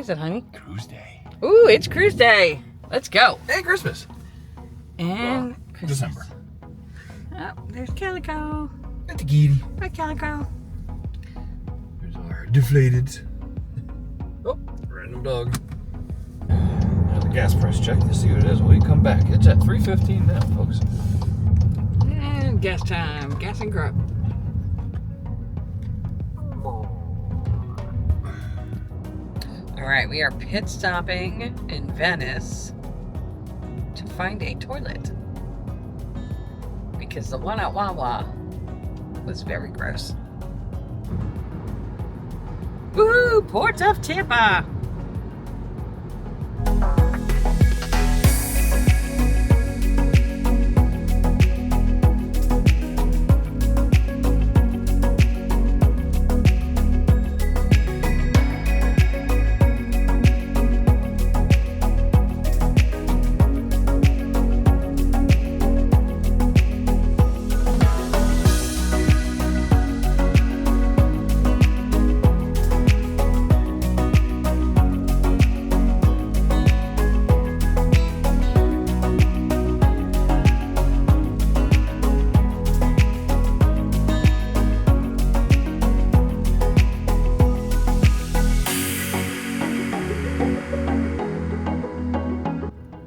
is it, honey? Cruise day. Ooh, it's cruise day. Let's go. And Christmas. And Christmas. December. Oh, there's Calico. Got the kitty. Hi, Calico. There's our deflated. Oh, random dog. Now the gas price check to see what it is when we come back. It's at $3.15 now, folks. And gas time. Gas and grub. All right, we are pit stopping in Venice to find a toilet because the one at Wawa was very gross. Woo! Port of Tampa.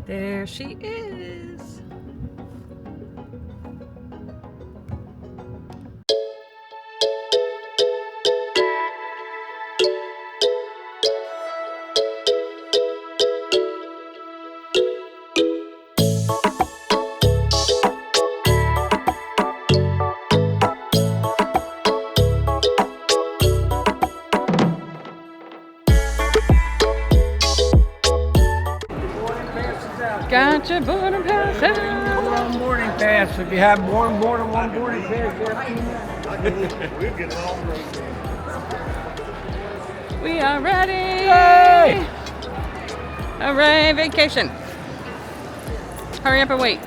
There she is. Got your boarding pass out. One boarding pass. If you have one boarding pass, We are ready. Hey! Hooray, vacation. Hurry up and wait.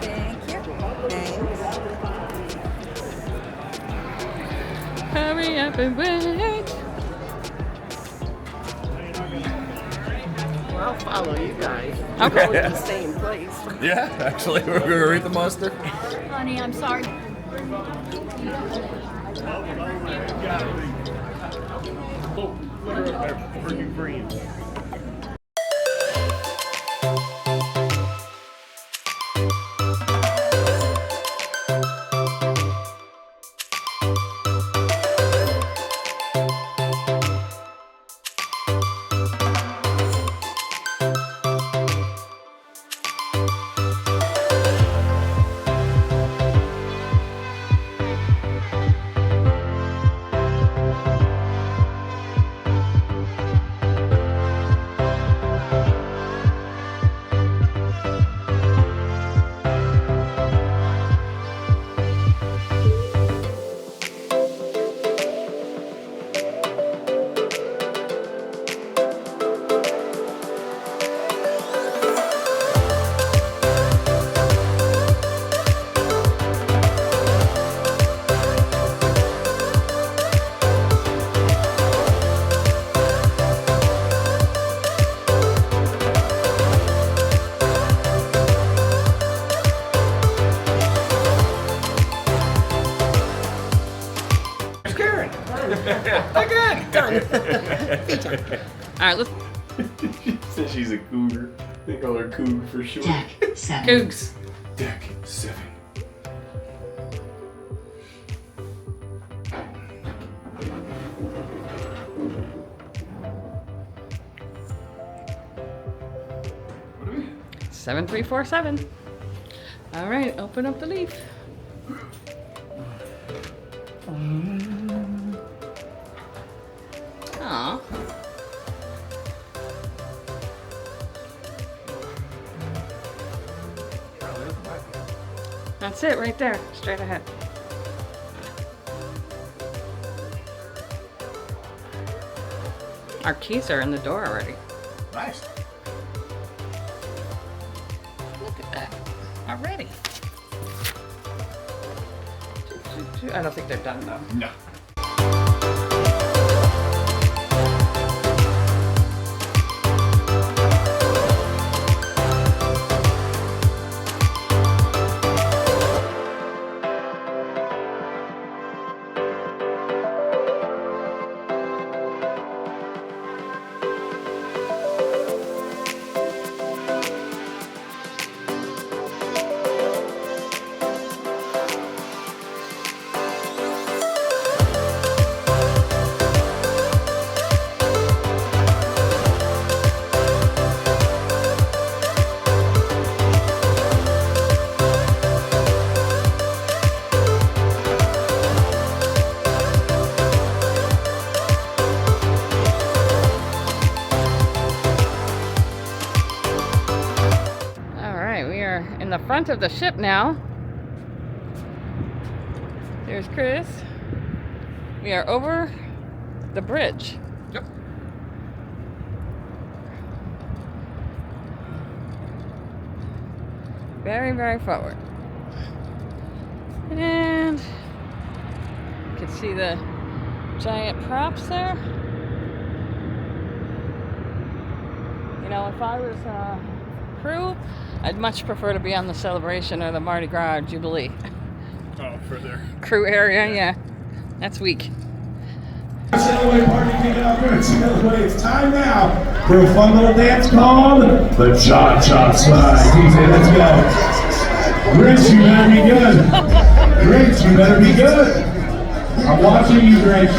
Thank you. Thanks. Hurry up and wait. I'll follow you guys. Okay. Go to the same place. Yeah, actually, we're going to read the monster. Honey, I'm sorry. Again! Done. All right, let's She says she's a cougar. They call her Coog for short. Deck 7. Cougs. Deck 7. What are we? 7347. All right, open up the leaf. Aw. That's it right there, straight ahead. Our keys are in the door already. Nice. Look at that. Already. I don't think they're done though. No. front of the ship now. There's Chris. We are over the bridge. Yep. Very, very forward. And you can see the giant props there. You know, if I was crew, I'd much prefer to be on the celebration or the Mardi Gras Jubilee. Oh, further. Crew area, yeah. That's weak. Sailaway party kicking off here at Sailaway. It's time now for a fun little dance called the Cha-Cha Slide. DJ, let's go. Grinch, you better be good. Grinch, you better be good. I'm watching you, Grinch.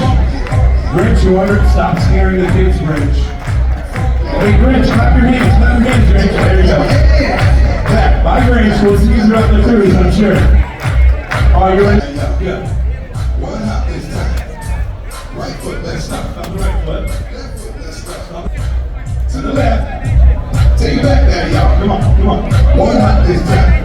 Grinch, you ordered stop scaring the kids, Grinch. Hey, Grinch, clap your hands, Grinch. There you go. Back. Bye, Grinch. We'll see you throughout the cruise, I'm sure. Are you ready? Good. One hop this time. Right foot, let's stop. Right foot. Left foot, let's stop. To the left. Take it back there, y'all. Come on. One hop this time.